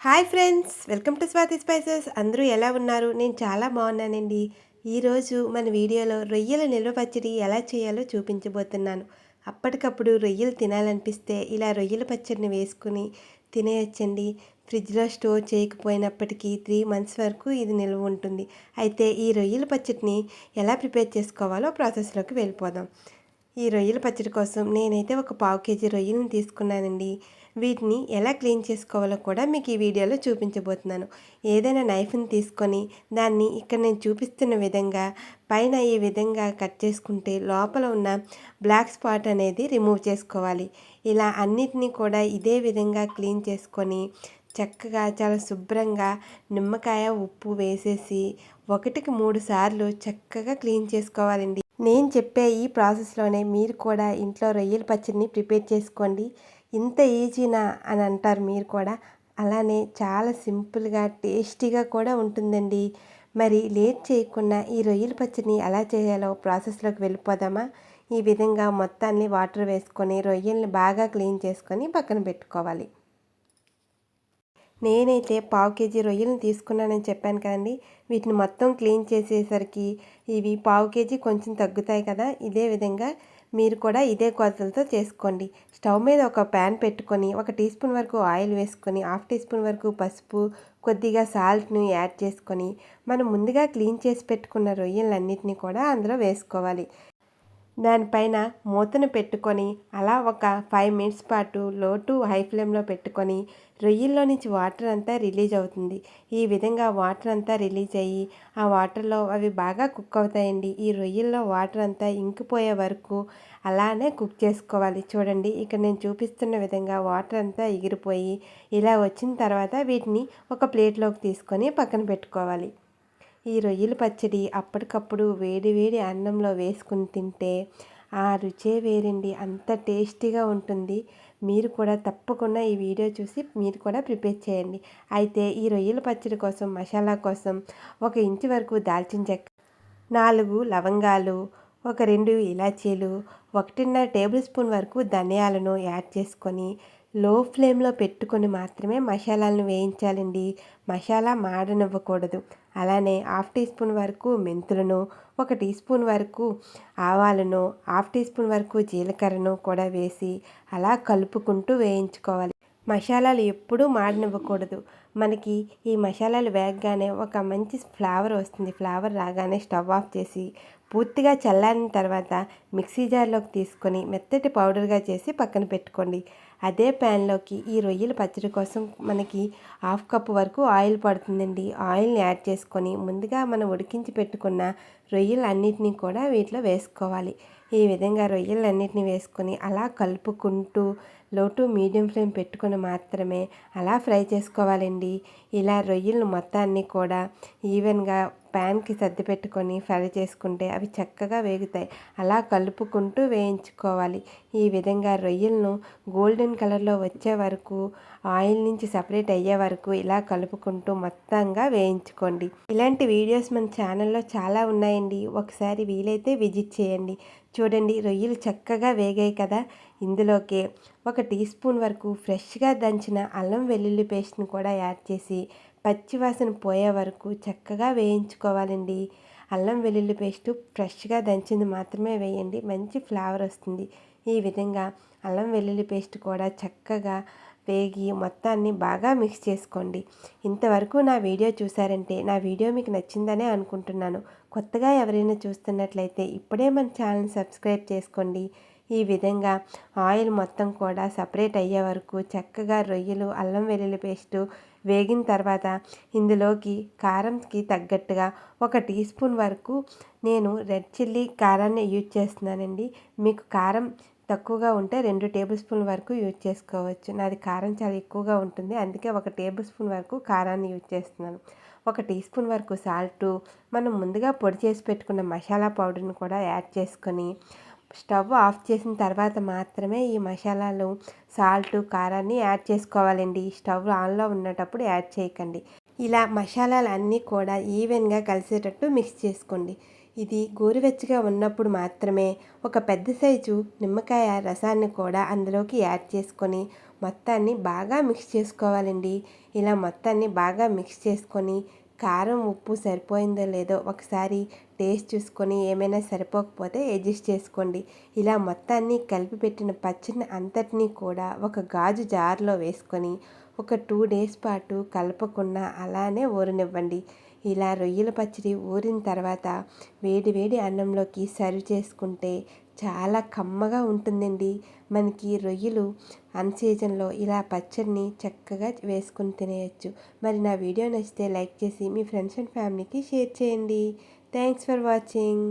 Hi friends, welcome to Swathi spices. అందరూ ఎలా ఉన్నారు? నేను చాలా బాగున్నానండి. ఈరోజు మన వీడియోలో రొయ్యల నిల్వ పచ్చడి ఎలా చేయాలో చూపించబోతున్నాను. అప్పటికప్పుడు రొయ్యలు తినాలనిపిస్తే ఇలా రొయ్యల పచ్చడిని వేసుకుని తినేయచ్చండి. ఫ్రిడ్జ్లో స్టోర్ చేయకపోయినప్పటికీ 3 మంత్స్ వరకు ఇది నిల్వ ఉంటుంది. అయితే ఈ రొయ్యల పచ్చడిని ఎలా ప్రిపేర్ చేసుకోవాలో ప్రాసెస్లోకి వెళ్ళిపోదాం. ఈ రొయ్యల పచ్చడి కోసం నేనైతే ఒక 1/2 కేజీ రొయ్యలను తీసుకున్నానండి. వీటిని ఎలా క్లీన్ చేసుకోవాలో కూడా మీకు ఈ వీడియోలో చూపించబోతున్నాను. ఏదైనా నైఫ్ని తీసుకొని దాన్ని ఇక్కడ నేను చూపిస్తున్న విధంగా పైన ఈ విధంగా కట్ చేసుకుంటే లోపల ఉన్న బ్లాక్ స్పాట్ అనేది రిమూవ్ చేసుకోవాలి. ఇలా అన్నిటినీ కూడా ఇదే విధంగా క్లీన్ చేసుకొని చక్కగా చాలా శుభ్రంగా నిమ్మకాయ ఉప్పు వేసేసి 1కి 3 సార్లు చక్కగా క్లీన్ చేసుకోవాలండి. నేను చెప్పే ఈ ప్రాసెస్లోనే మీరు కూడా ఇంట్లో రొయ్యల పచ్చడిని ప్రిపేర్ చేసుకోండి. ఇంత ఈజీనా అని అంటారు మీరు కూడా. అలానే చాలా సింపుల్గా టేస్టీగా కూడా ఉంటుందండి. మరి లేట్ చేయకుండా ఈ రొయ్యల పచ్చడిని ఎలా చేయాలో ప్రాసెస్లోకి వెళ్ళిపోదామా? ఈ విధంగా మొత్తాన్ని వాటర్ వేసుకొని రొయ్యల్ని బాగా క్లీన్ చేసుకొని పక్కన పెట్టుకోవాలి. నేనైతే 1/2 కేజీ రొయ్యలను తీసుకున్నానని చెప్పాను కదండి. వీటిని మొత్తం క్లీన్ చేసేసరికి ఇవి 1/2 కేజీ కొంచెం తగ్గుతాయి కదా. ఇదే విధంగా మీరు కూడా ఇదే కొలతలతో చేసుకోండి. స్టవ్ మీద ఒక ప్యాన్ పెట్టుకొని 1 టీ స్పూన్ వరకు ఆయిల్ వేసుకొని 1/2 టీ స్పూన్ వరకు పసుపు, కొద్దిగా సాల్ట్ని యాడ్ చేసుకొని మనం ముందుగా క్లీన్ చేసి పెట్టుకున్న రొయ్యలన్నిటిని కూడా అందులో వేసుకోవాలి. దానిపైన మూతను పెట్టుకొని అలా ఒక 5 మినిట్స్ పాటు లో టు హై ఫ్లేమ్లో పెట్టుకొని రొయ్యల్లో నుంచి వాటర్ అంతా రిలీజ్ అవుతుంది. ఈ విధంగా వాటర్ అంతా రిలీజ్ అయ్యి ఆ వాటర్లో అవి బాగా కుక్ అవుతాయండి. ఈ రొయ్యల్లో వాటర్ అంతా ఇంకిపోయే వరకు అలానే కుక్ చేసుకోవాలి. చూడండి, ఇక్కడ నేను చూపిస్తున్న విధంగా వాటర్ అంతా ఎగిరిపోయి ఇలా వచ్చిన తర్వాత వీటిని ఒక ప్లేట్లోకి తీసుకొని పక్కన పెట్టుకోవాలి. ఈ రొయ్యల పచ్చడి అప్పటికప్పుడు వేడి వేడి అన్నంలో వేసుకుని తింటే ఆ రుచే వేరండి. అంత టేస్టీగా ఉంటుంది. మీరు కూడా తప్పకుండా ఈ వీడియో చూసి మీరు కూడా ప్రిపేర్ చేయండి. అయితే ఈ రొయ్యల పచ్చడి కోసం మసాలా కోసం 1 ఇంచు వరకు దాల్చిన చెక్క, 4 లవంగాలు, ఒక 2 ఇలాచీలు, 1.5 టేబుల్ స్పూన్ వరకు ధనియాలను యాడ్ చేసుకొని లో ఫ్లేమ్లో పెట్టుకొని మాత్రమే మసాలాలను వేయించాలండి. మసాలా మాడనివ్వకూడదు. అలానే 1/2 టీ స్పూన్ వరకు మెంతులను, 1 టీ స్పూన్ వరకు ఆవాలను, 1/2 టీ స్పూన్ వరకు జీలకర్రను కూడా వేసి అలా కలుపుకుంటూ వేయించుకోవాలి. మసాలాలు ఎప్పుడూ మాడనివ్వకూడదు. మనకి ఈ మసాలాలు వేగగానే ఒక మంచి ఫ్లేవర్ వస్తుంది. ఫ్లేవర్ రాగానే స్టవ్ ఆఫ్ చేసి పూర్తిగా చల్లారిన తర్వాత మిక్సీ జార్లోకి తీసుకొని మెత్తటి పౌడర్గా చేసి పక్కన పెట్టుకోండి. అదే ప్యాన్లోకి ఈ రొయ్యల పచ్చడి కోసం మనకి 1/2 కప్పు వరకు ఆయిల్ పడుతుందండి. ఆయిల్ని యాడ్ చేసుకొని ముందుగా మనం ఉడికించి పెట్టుకున్న రొయ్యలన్నిటినీ కూడా వీటిలో వేసుకోవాలి. ఈ విధంగా రొయ్యలన్నిటిని వేసుకొని అలా కలుపుకుంటూ లో టు మీడియం ఫ్లేమ్ పెట్టుకొని మాత్రమే అలా ఫ్రై చేసుకోవాలండి. ఇలా రొయ్యలను మొత్తాన్ని కూడా ఈవెన్గా ప్యాన్కి సర్ది పెట్టుకొని ఫ్రై చేసుకుంటే అవి చక్కగా వేగుతాయి. అలా కలుపుకుంటూ వేయించుకోవాలి. ఈ విధంగా రొయ్యలను గోల్డెన్ కలర్లో వచ్చే వరకు, ఆయిల్ నుంచి సపరేట్ అయ్యే వరకు ఇలా కలుపుకుంటూ మొత్తంగా వేయించుకోండి. ఇలాంటి వీడియోస్ మన ఛానల్లో చాలా ఉన్నాయండి. ఒకసారి వీలైతే విజిట్ చేయండి. చూడండి, రొయ్యలు చక్కగా వేగాయి కదా. ఇందులోకి 1 టీ స్పూన్ వరకు ఫ్రెష్గా దంచిన అల్లం వెల్లుల్లి పేస్ట్ని కూడా యాడ్ చేసి పచ్చివాసన పోయే వరకు చక్కగా వేయించుకోవాలండి. అల్లం వెల్లుల్లి పేస్టు ఫ్రెష్గా దంచింది మాత్రమే వేయండి, మంచి ఫ్లేవర్ వస్తుంది. ఈ విధంగా అల్లం వెల్లుల్లి పేస్ట్ కూడా చక్కగా వేగి మొత్తాన్ని బాగా మిక్స్ చేసుకోండి. ఇంతవరకు నా వీడియో చూసారంటే నా వీడియో మీకు నచ్చిందనే అనుకుంటున్నాను. కొత్తగా ఎవరైనా చూస్తున్నట్లయితే ఇప్పుడే మన ఛానల్ సబ్స్క్రైబ్ చేసుకోండి. ఈ విధంగా ఆయిల్ మొత్తం కూడా సపరేట్ అయ్యే వరకు చక్కగా రొయ్యలు, అల్లం వెల్లుల్లి పేస్టు వేగిన తర్వాత ఇందులోకి కారంకి తగ్గట్టుగా 1 టీ స్పూన్ వరకు నేను రెడ్ చిల్లీ కారాన్ని యూజ్ చేస్తున్నానండి. మీకు కారం తక్కువగా ఉంటే 2 టేబుల్ స్పూన్ల వరకు యూజ్ చేసుకోవచ్చు. నాది కారం చాలా ఎక్కువగా ఉంటుంది, అందుకే 1 టేబుల్ స్పూన్ వరకు కారాన్ని యూజ్ చేస్తున్నాను. 1 టీ స్పూన్ వరకు సాల్టు, మనం ముందుగా పొడి చేసి పెట్టుకున్న మసాలా పౌడర్ని కూడా యాడ్ చేసుకొని స్టవ్ ఆఫ్ చేసిన తర్వాత మాత్రమే ఈ మసాలాలు, సాల్టు, కారాన్ని యాడ్ చేసుకోవాలండి. స్టవ్ ఆన్లో ఉన్నటప్పుడు యాడ్ చేయకండి. ఇలా మసాలాలు అన్నీ కూడా ఈవెన్గా కలిసేటట్టు మిక్స్ చేసుకోండి. ఇది గోరువెచ్చగా ఉన్నప్పుడు మాత్రమే ఒక పెద్ద సైజు నిమ్మకాయ రసాన్ని కూడా అందులోకి యాడ్ చేసుకొని మొత్తాన్ని బాగా మిక్స్ చేసుకోవాలండి. ఇలా మొత్తాన్ని బాగా మిక్స్ చేసుకొని కారం ఉప్పు సరిపోయిందో లేదో ఒకసారి టేస్ట్ చూసుకొని ఏమైనా సరిపోకపోతే అడ్జస్ట్ చేసుకోండి. ఇలా మొత్తాన్ని కలిపి పెట్టిన పచ్చడిని అంతటినీ కూడా ఒక గాజు జార్లో వేసుకొని ఒక 2 డేస్ పాటు కలపకుండా అలానే ఊరనివ్వండి. ఇలా రొయ్యల పచ్చడి ఊరిన తర్వాత వేడి వేడి అన్నంలోకి సర్వ్ చేసుకుంటే చాలా కమ్మగా ఉంటుందండి. మనకి రొయ్యలు అన్ సీజన్లో ఇలా పచ్చడిని చక్కగా వేసుకొని తినేయచ్చు. మరి నా వీడియో నచ్చితే లైక్ చేసి మీ ఫ్రెండ్స్ అండ్ ఫ్యామిలీకి షేర్ చేయండి. Thanks for watching.